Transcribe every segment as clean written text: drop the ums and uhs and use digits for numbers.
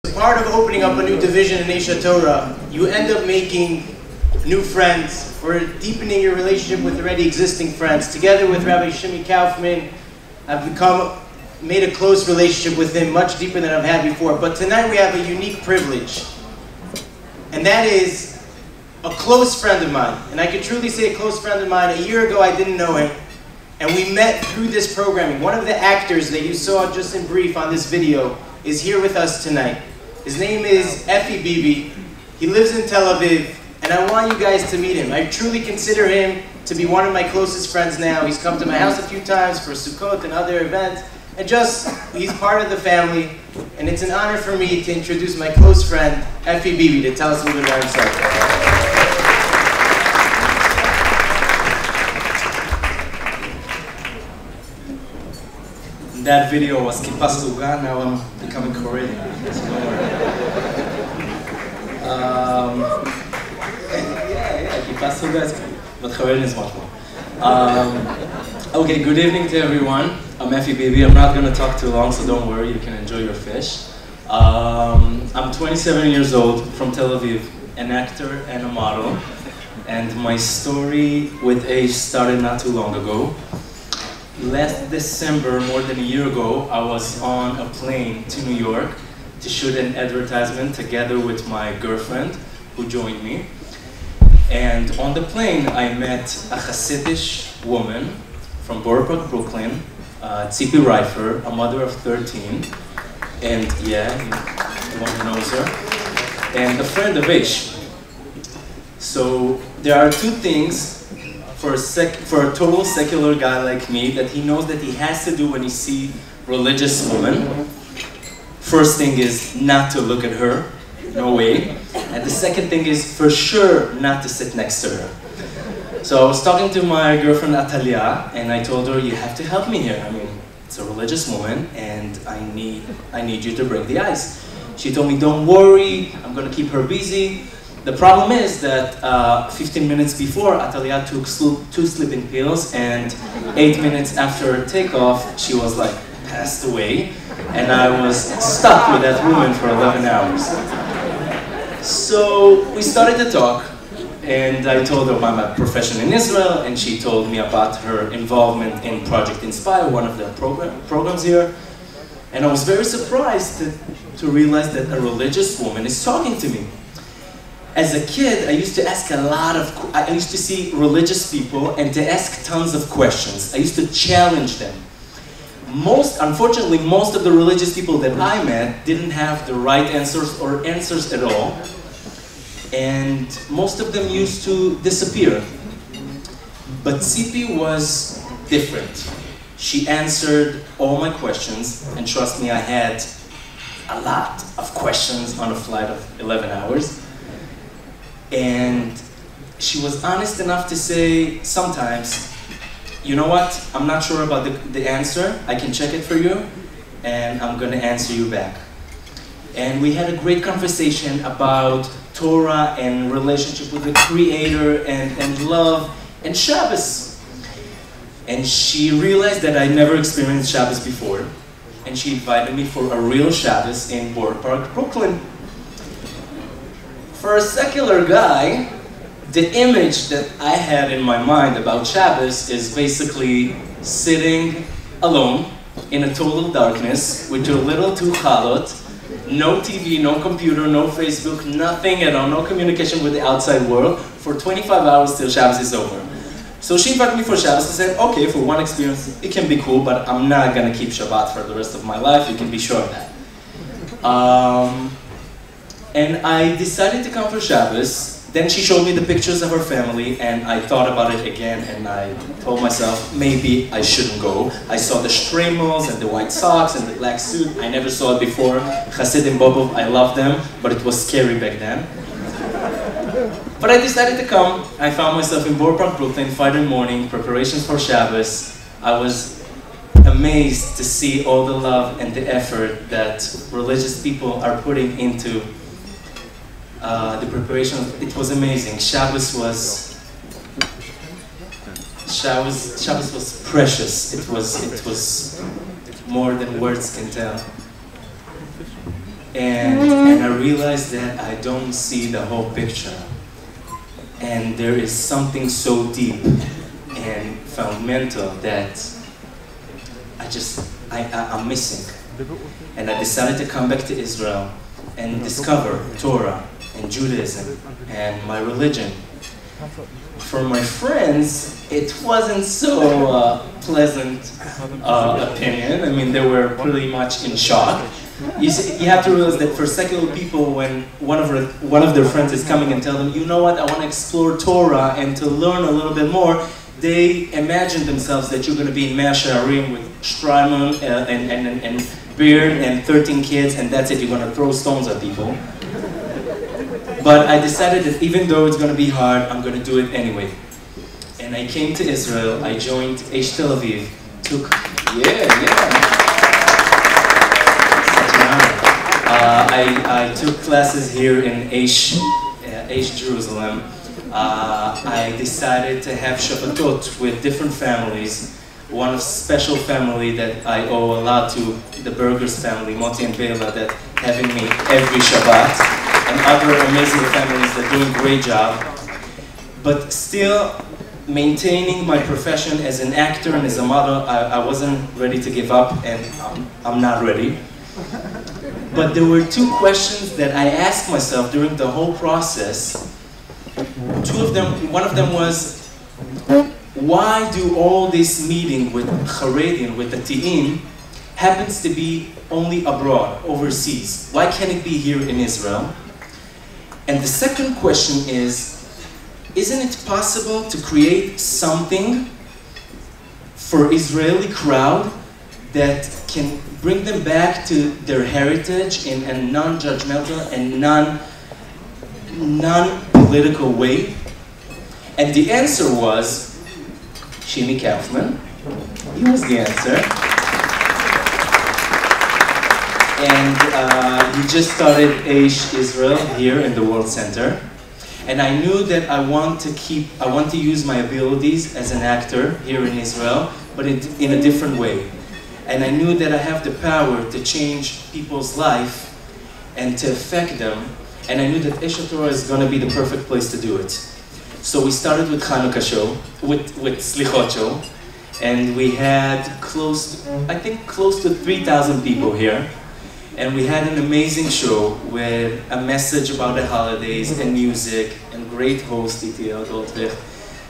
As part of opening up a new division in Eisha Torah, you end up making new friends or deepening your relationship with already existing friends. Together with Rabbi Shimi Kaufman, I've made a close relationship with him, much deeper than I've had before. But tonight we have a unique privilege, and that is a close friend of mine. And I can truly say a close friend of mine. A year ago I didn't know him, and we met through this programming. One of the actors that you saw just in brief on this video is here with us tonight. His name is Efi Bibi. He lives in Tel Aviv, and I want you guys to meet him. I truly consider him to be one of my closest friends now. He's come to my house a few times for Sukkot and other events, and he's part of the family. And it's an honor for me to introduce my close friend, Efi Bibi, to tell us a little bit about himself. That video was Kippa Suga, now I'm becoming Korean. So don't worry. Kippa Suga is good, but Korean is much more. Okay, good evening to everyone. I'm Efi Bibi. I'm not going to talk too long, so don't worry, you can enjoy your fish. I'm 27 years old, from Tel Aviv, an actor and a model. And my story with age started not too long ago. Last December, more than a year ago, I was on a plane to New York to shoot an advertisement together with my girlfriend, who joined me. And on the plane, I met a Hasidic woman from Borough Park, Brooklyn, Tzipi Reifer, a mother of 13, and yeah, everyone knows her, and a friend of Ish. So there are two things for a total secular guy like me that he knows that he has to do when he sees religious woman. First thing is not to look at her, no way. And the second thing is for sure not to sit next to her. So I was talking to my girlfriend Atalia, and I told her, you have to help me here. I mean, it's a religious woman, and I need you to break the ice. She told me, don't worry, I'm gonna keep her busy. The problem is that 15 minutes before, Atalia took two sleeping pills, and 8 minutes after takeoff, she was like passed away, and I was stuck with that woman for 11 hours. So we started to talk, and I told her about my profession in Israel, and she told me about her involvement in Project Inspire, one of the programs here. And I was very surprised to realize that a religious woman is talking to me. As a kid, I used to ask I used to see religious people and to ask tons of questions. I used to challenge them. Unfortunately, most of the religious people that I met didn't have the right answers or answers at all. And most of them used to disappear. But Tzipi was different. She answered all my questions, and trust me, I had a lot of questions on a flight of 11 hours. And she was honest enough to say sometimes, you know what, I'm not sure about the answer, I can check it for you, and I'm going to answer you back. And we had a great conversation about Torah and relationship with the Creator and love and Shabbos. And she realized that I never experienced Shabbos before, and she invited me for a real Shabbos in Borough Park, Brooklyn. For a secular guy, the image that I had in my mind about Shabbos is basically sitting alone in a total darkness with your little two chalot, no TV, no computer, no Facebook, nothing at all, no communication with the outside world for 25 hours till Shabbos is over. So she invited me for Shabbos. I said, okay, for one experience, it can be cool, but I'm not gonna keep Shabbat for the rest of my life, you can be sure of that. And I decided to come for Shabbos. Then she showed me the pictures of her family, and I thought about it again, and I told myself, maybe I shouldn't go. I saw the shtreimels and the white socks and the black suit. I never saw it before. Hasidim Bobov, I love them, but it was scary back then. But I decided to come. I found myself in Borough Park, Brooklyn, Friday morning, preparations for Shabbos. I was amazed to see all the love and the effort that religious people are putting into the preparation. It was amazing. Shabbos was precious. It was more than words can tell. and I realized that I don't see the whole picture. And there is something so deep and fundamental that I'm missing. And I decided to come back to Israel and discover Torah and Judaism and my religion. For my friends, it wasn't so pleasant opinion. I mean, they were pretty much in shock. You have to realize that for secular people, when one of their friends is coming and tell them, you know what, I want to explore Torah and to learn a little bit more, they imagine themselves that you're going to be in Mea Shearim with Strymon and beard and 13 kids, and that's it, you're going to throw stones at people. But I decided that even though it's going to be hard, I'm going to do it anyway. And I came to Israel, I joined eitiel, I took classes here in Jerusalem. I decided to have Shabbatot with different families. One special family that I owe a lot to, the Burgers family, Moti and Bela, that having me every Shabbat, and other amazing families that do a great job. But still maintaining my profession as an actor and as a model, I wasn't ready to give up, and I'm not ready. But there were two questions that I asked myself during the whole process. One of them was, why do all this meeting with Haredim, with the Ti'im, happens to be only abroad, overseas? Why can't it be here in Israel? And the second question is, isn't it possible to create something for Israeli crowd that can bring them back to their heritage in a non-judgmental and non-political way? And the answer was Shimi Kaufman. He was the answer. And he just started Aish Israel here in the World Center. And I knew that I want to use my abilities as an actor here in Israel, but in a different way. And I knew that I have the power to change people's life and to affect them. And I knew that Aish Torah is going to be the perfect place to do it. So we started with Chanukah show, with Slichot show, and we had close to 3,000 people here. And we had an amazing show with a message about the holidays and music and great host eitiel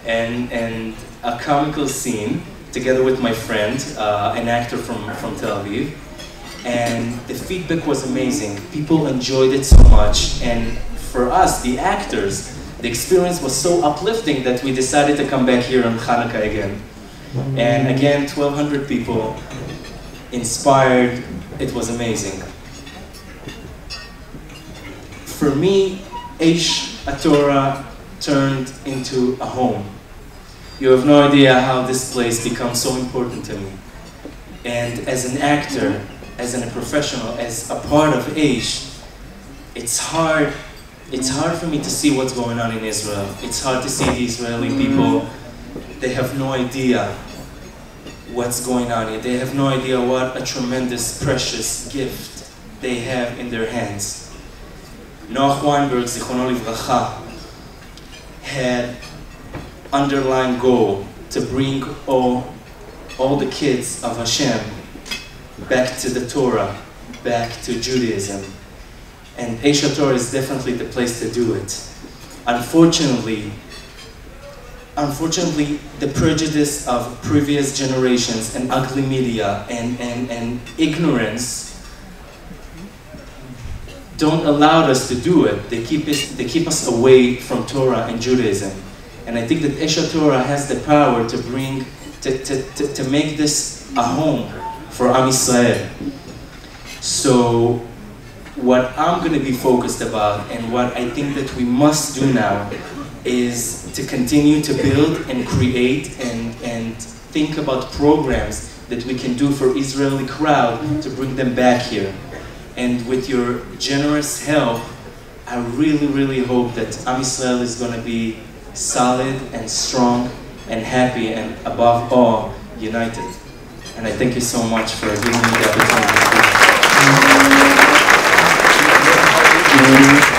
and a comical scene together with my friend, an actor from Tel Aviv. And the feedback was amazing. People enjoyed it so much. And for us, the actors, the experience was so uplifting that we decided to come back here on Chanukah again. And again, 1,200 people inspired. It was amazing. For me, Aish Torah turned into a home. You have no idea how this place becomes so important to me. And as an actor, as a professional, as a part of Aish, it's hard for me to see what's going on in Israel. It's hard to see the Israeli people. They have no idea what's going on here. They have no idea what a tremendous, precious gift they have in their hands. Noach Weinberg, Zichrono Livracha, had underlying goal to bring all the kids of Hashem back to the Torah, back to Judaism. And Aish Torah is definitely the place to do it. Unfortunately, the prejudice of previous generations and ugly media and ignorance don't allow us to do it. They keep us away from Torah and Judaism. And I think that Aish Torah has the power to bring, to make this a home for Am Yisrael. So what I'm going to be focused about and what I think that we must do now is to continue to build and create and think about programs that we can do for Israeli crowd to bring them back here. And with your generous help, I really, really hope that Am Yisrael is going to be solid and strong and happy and above all, united. And I thank you so much for giving me the opportunity to speak. very much.